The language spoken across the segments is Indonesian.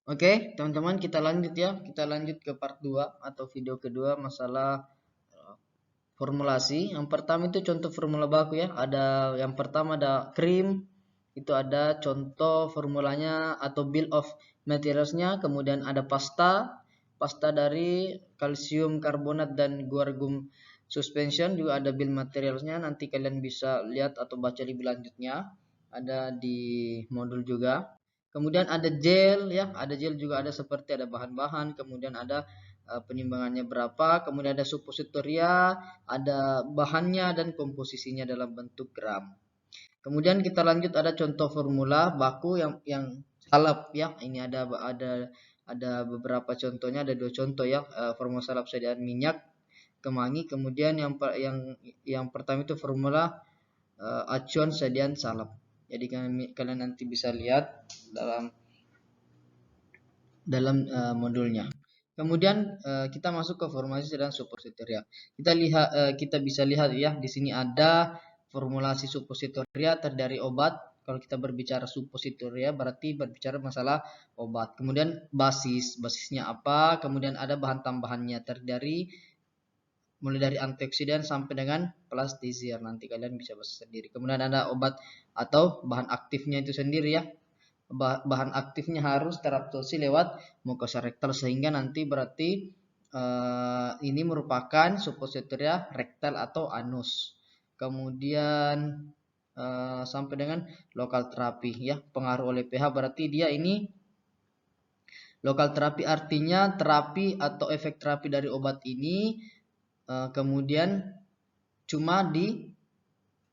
Oke, teman-teman kita lanjut ya. Kita lanjut ke part 2 atau video kedua masalah formulasi. Yang pertama itu contoh formula baku ya. Ada yang pertama ada krim. Itu ada contoh formulanya atau bill of materialsnya. Kemudian ada pasta. Pasta dari kalsium karbonat dan guargum suspension juga ada bill materialsnya. Nanti kalian bisa lihat atau baca lebih lanjutnya. Ada di modul juga. Kemudian ada gel ya, ada gel juga ada seperti ada bahan-bahan, kemudian ada penimbangannya berapa, kemudian ada suppositoria, ada bahannya dan komposisinya dalam bentuk gram. Kemudian kita lanjut ada contoh formula baku yang salep ya. Ini ada beberapa contohnya, ada dua contoh ya. Formula salep sediaan minyak kemangi, kemudian yang pertama itu formula acuan sediaan salep. Jadi kalian nanti bisa lihat dalam modulnya. Kemudian kita masuk ke formulasi dan suppositoria. Kita bisa lihat ya di sini ada formulasi suppositoria terdiri dari obat. Kalau kita berbicara suppositoria berarti berbicara masalah obat. Kemudian basisnya apa? Kemudian ada bahan tambahannya terdiri mulai dari antioksidan sampai dengan plastisir. Nanti kalian bisa baca sendiri. Kemudian ada obat atau bahan aktifnya itu sendiri ya. Bahan aktifnya harus terabsorpsi lewat mukosa rektal sehingga nanti berarti ini merupakan suppositoria rektal atau anus. Kemudian sampai dengan lokal terapi ya, pengaruh oleh pH berarti dia ini lokal terapi artinya terapi atau efek terapi dari obat ini kemudian cuma di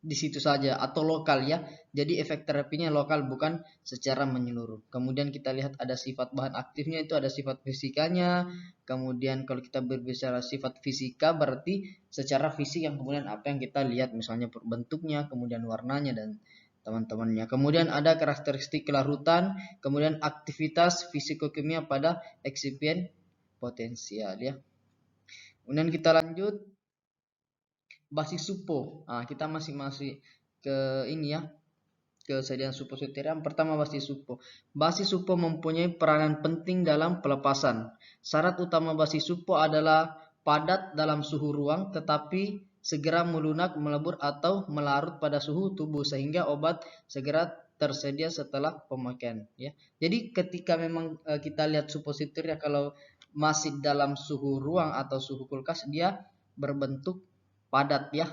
situ saja atau lokal ya. Jadi efek terapinya lokal bukan secara menyeluruh. Kemudian kita lihat ada sifat bahan aktifnya itu ada sifat fisikanya. Kemudian kalau kita berbicara sifat fisika berarti secara fisik yang kemudian apa yang kita lihat misalnya bentuknya, kemudian warnanya dan teman-temannya. Kemudian ada karakteristik kelarutan, kemudian aktivitas fisikokimia pada eksipien potensial ya. Kemudian kita lanjut basis supo. Nah, kita masih ke ini ya, kesediaan suppositoria. Yang pertama basis supo. Basis supo mempunyai peranan penting dalam pelepasan. Syarat utama basis supo adalah padat dalam suhu ruang tetapi segera melunak, melebur atau melarut pada suhu tubuh sehingga obat segera tersedia setelah pemakaian ya. Jadi ketika memang kita lihat suppositoria kalau masih dalam suhu ruang atau suhu kulkas dia berbentuk padat ya,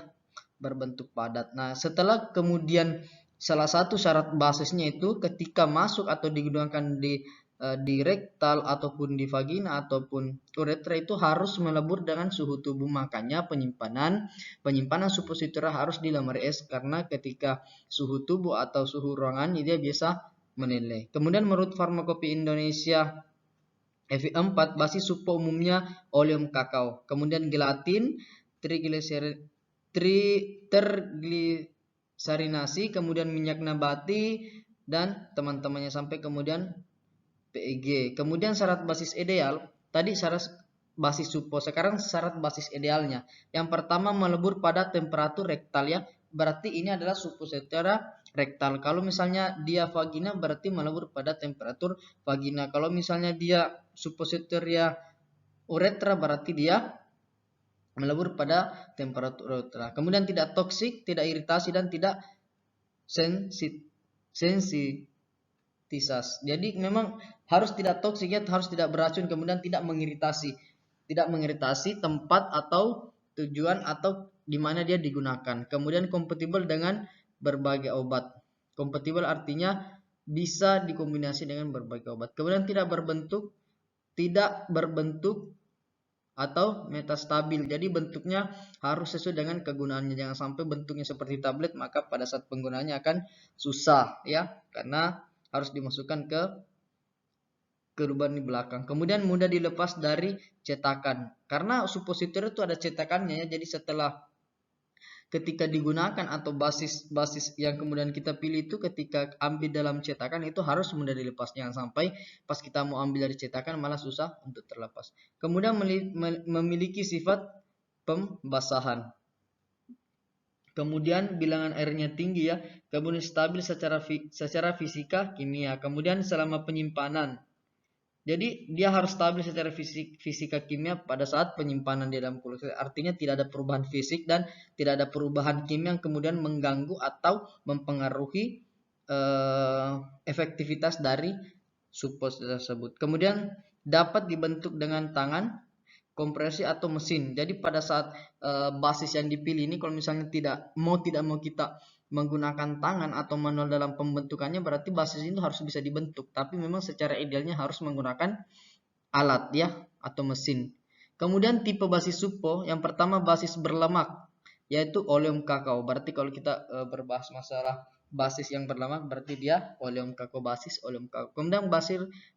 berbentuk padat. Nah, setelah kemudian salah satu syarat basisnya itu ketika masuk atau digunakan di rektal ataupun di vagina ataupun uretra itu harus melebur dengan suhu tubuh. Makanya penyimpanan suppositoria harus di lemari es karena ketika suhu tubuh atau suhu ruangan dia bisa menilai. Kemudian menurut Farmakopi Indonesia FI4 basis supo umumnya oleum kakao, kemudian gelatin, terglisarinasi, kemudian minyak nabati dan teman-temannya sampai kemudian PEG. Kemudian syarat basis ideal, tadi syarat basis supo, sekarang syarat basis idealnya. Yang pertama melebur pada temperatur rektal ya. Berarti ini adalah suppositoria rektal. Kalau misalnya dia vagina berarti melebur pada temperatur vagina. Kalau misalnya dia suppositoria uretra berarti dia melebur pada temperatur uretra. Kemudian tidak toksik, tidak iritasi dan tidak sensitisas. Jadi memang harus tidak toksik ya, harus tidak beracun, kemudian tidak mengiritasi tempat atau tujuan atau di mana dia digunakan. Kemudian kompatibel dengan berbagai obat. Kompatibel artinya bisa dikombinasi dengan berbagai obat. Kemudian tidak berbentuk atau metastabil. Jadi bentuknya harus sesuai dengan kegunaannya. Jangan sampai bentuknya seperti tablet, maka pada saat penggunaannya akan susah ya, karena harus dimasukkan ke keruban di belakang. Kemudian mudah dilepas dari cetakan. Karena suppositoria itu ada cetakannya ya. Jadi setelah ketika digunakan atau basis yang kemudian kita pilih itu ketika ambil dalam cetakan itu harus mudah dilepas. Jangan sampai pas kita mau ambil dari cetakan malah susah untuk terlepas. Kemudian memiliki sifat pembasahan. Kemudian bilangan airnya tinggi ya. Kemudian stabil secara fisika kimia. Kemudian selama penyimpanan Jadi dia harus stabil secara fisika kimia pada saat penyimpanan di dalam kulkas. Artinya tidak ada perubahan fisik dan tidak ada perubahan kimia yang kemudian mengganggu atau mempengaruhi efektivitas dari supos tersebut. Kemudian dapat dibentuk dengan tangan, kompresi atau mesin. Jadi pada saat basis yang dipilih ini, kalau misalnya tidak mau kita menggunakan tangan atau manual dalam pembentukannya, berarti basis itu harus bisa dibentuk. Tapi memang secara idealnya harus menggunakan alat ya atau mesin. Kemudian tipe basis supo, yang pertama basis berlemak, yaitu oleum kakao. Berarti kalau kita berbahas masalah basis yang berlemak, berarti dia oleum kakao, basis oleum kakao. Kemudian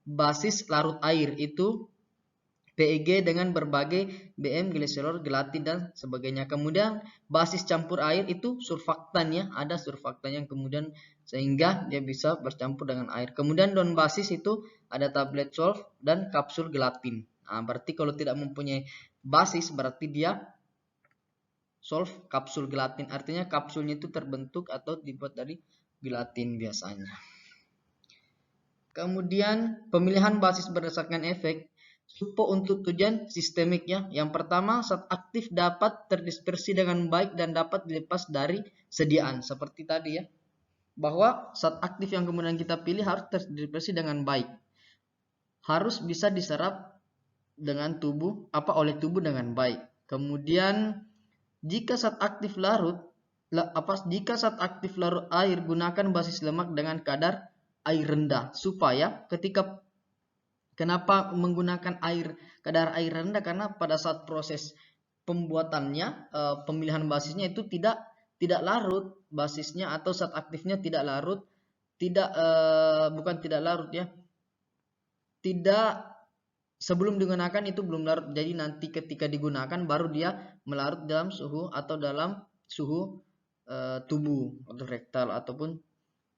basis larut air itu PEG dengan berbagai BM, gliserol, gelatin dan sebagainya. Kemudian basis campur air itu surfaktan ya, ada surfaktan yang kemudian sehingga dia bisa bercampur dengan air. Kemudian non basis itu ada tablet solv dan kapsul gelatin. Nah, berarti kalau tidak mempunyai basis berarti dia solv kapsul gelatin. Artinya kapsulnya itu terbentuk atau dibuat dari gelatin biasanya. Kemudian pemilihan basis berdasarkan efek. Supo untuk tujuan sistemik ya. Yang pertama, zat aktif dapat terdispersi dengan baik dan dapat dilepas dari sediaan. Seperti tadi ya. Bahwa zat aktif yang kemudian kita pilih harus terdispersi dengan baik. Harus bisa diserap dengan oleh tubuh dengan baik. Kemudian jika zat aktif larut air, gunakan basis lemak dengan kadar air rendah supaya kenapa menggunakan kadar air rendah, karena pada saat proses pembuatannya pemilihan basisnya itu tidak larut basisnya atau zat aktifnya tidak larut, sebelum digunakan itu belum larut. Jadi nanti ketika digunakan baru dia melarut dalam suhu tubuh atau rektal ataupun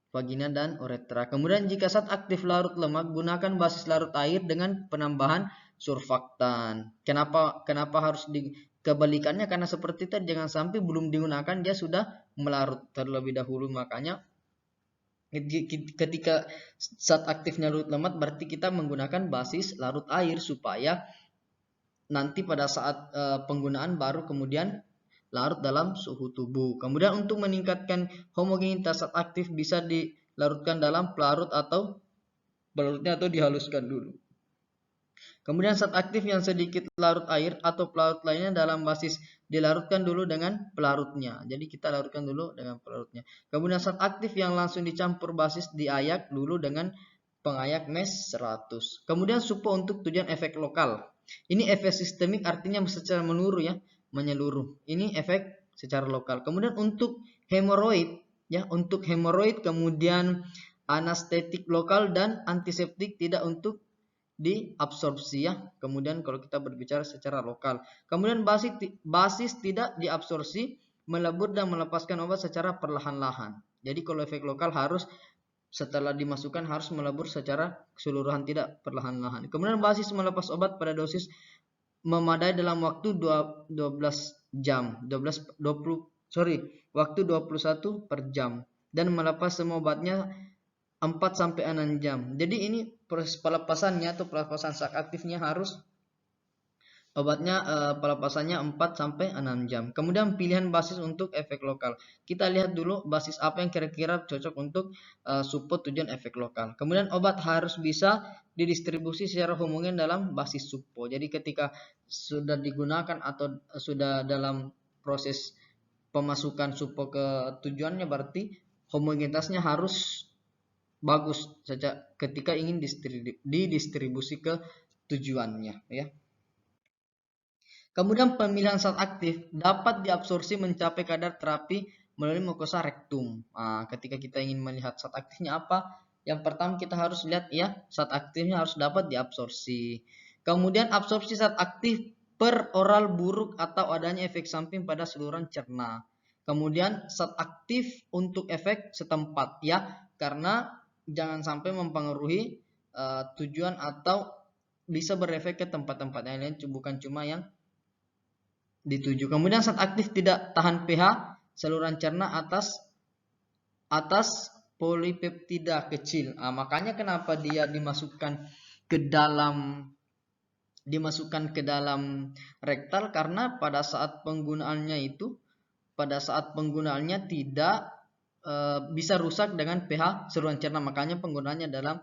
vagina dan uretra. Kemudian jika zat aktif larut lemak, gunakan basis larut air dengan penambahan surfaktan. Kenapa harus dikebalikannya? Karena seperti tadi, jangan sampai belum digunakan dia sudah melarut terlebih dahulu. Makanya ketika zat aktifnya larut lemak, berarti kita menggunakan basis larut air supaya nanti pada saat penggunaan baru kemudian larut dalam suhu tubuh. Kemudian untuk meningkatkan homogenitas zat aktif bisa dilarutkan dalam pelarut atau dihaluskan dulu. Kemudian zat aktif yang sedikit larut air atau pelarut lainnya dalam basis dilarutkan dulu dengan pelarutnya. Jadi kita larutkan dulu dengan pelarutnya. Kemudian zat aktif yang langsung dicampur basis diayak dulu dengan pengayak MES 100. Kemudian supo untuk tujuan efek lokal. Ini efek sistemik, artinya secara menyeluruh. Ini efek secara lokal. Kemudian untuk hemoroid kemudian anestetik lokal dan antiseptik, tidak untuk diabsorpsi ya. Kemudian kalau kita berbicara secara lokal. Kemudian basis tidak diabsorpsi, melebur dan melepaskan obat secara perlahan-lahan. Jadi kalau efek lokal harus setelah dimasukkan harus melebur secara keseluruhan, tidak perlahan-lahan. Kemudian basis melepas obat pada dosis memadai dalam waktu 21 per jam dan melepas semua obatnya 4 sampai 6 jam. Jadi ini proses pelepasannya atau pelepasan zat aktifnya harus obatnya pelepasannya 4 sampai 6 jam. Kemudian pilihan basis untuk efek lokal. Kita lihat dulu basis apa yang kira-kira cocok untuk support tujuan efek lokal. Kemudian obat harus bisa didistribusi secara homogen dalam basis suppo. Jadi ketika sudah digunakan atau sudah dalam proses pemasukan suppo ke tujuannya, berarti homogenitasnya harus bagus saja ketika ingin didistribusi ke tujuannya ya. Kemudian pemilihan zat aktif dapat diabsorpsi mencapai kadar terapi melalui mukosa rektum. Nah, ketika kita ingin melihat zat aktifnya apa, yang pertama kita harus lihat ya, zat aktifnya harus dapat diabsorpsi. Kemudian absorpsi zat aktif per oral buruk atau adanya efek samping pada saluran cerna. Kemudian zat aktif untuk efek setempat ya, karena jangan sampai mempengaruhi tujuan atau bisa berefek ke tempat-tempat yang lain, bukan cuma yang dituju. Kemudian zat aktif tidak tahan pH saluran cerna atas polipeptida kecil. Makanya kenapa dia dimasukkan dimasukkan ke dalam rektal karena pada saat penggunaannya tidak bisa rusak dengan pH saluran cerna. Makanya penggunaannya dalam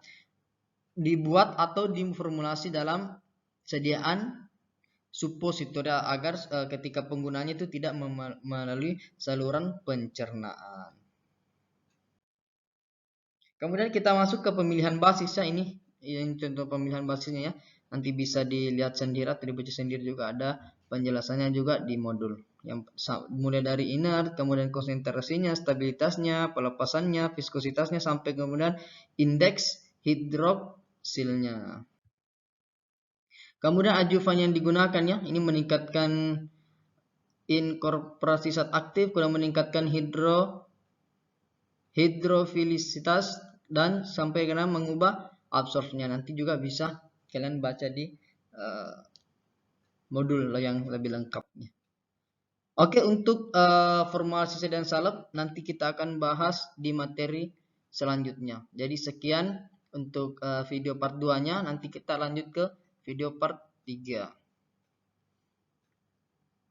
dibuat atau diformulasi dalam sediaan suppositorial agar ketika penggunaannya itu tidak melalui saluran pencernaan. Kemudian kita masuk ke pemilihan basisnya. Ini contoh pemilihan basisnya ya. Nanti bisa dilihat sendiri atau dibaca sendiri, juga ada penjelasannya juga di modul. Yang mulai dari inert, kemudian konsentrasinya, stabilitasnya, pelepasannya, viskositasnya, sampai kemudian indeks hidroksilnya. Kemudian adjuvan yang digunakan ya, ini meningkatkan inkorporasi zat aktif, kemudian meningkatkan hidrofilisitas, dan sampai karena mengubah absorpsinya. Nanti juga bisa kalian baca di modul yang lebih lengkapnya. Oke, untuk formula sisa dan salep nanti kita akan bahas di materi selanjutnya. Jadi sekian untuk video part 2-nya, nanti kita lanjut ke video part 3.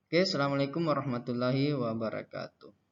Oke, assalamualaikum warahmatullahi wabarakatuh.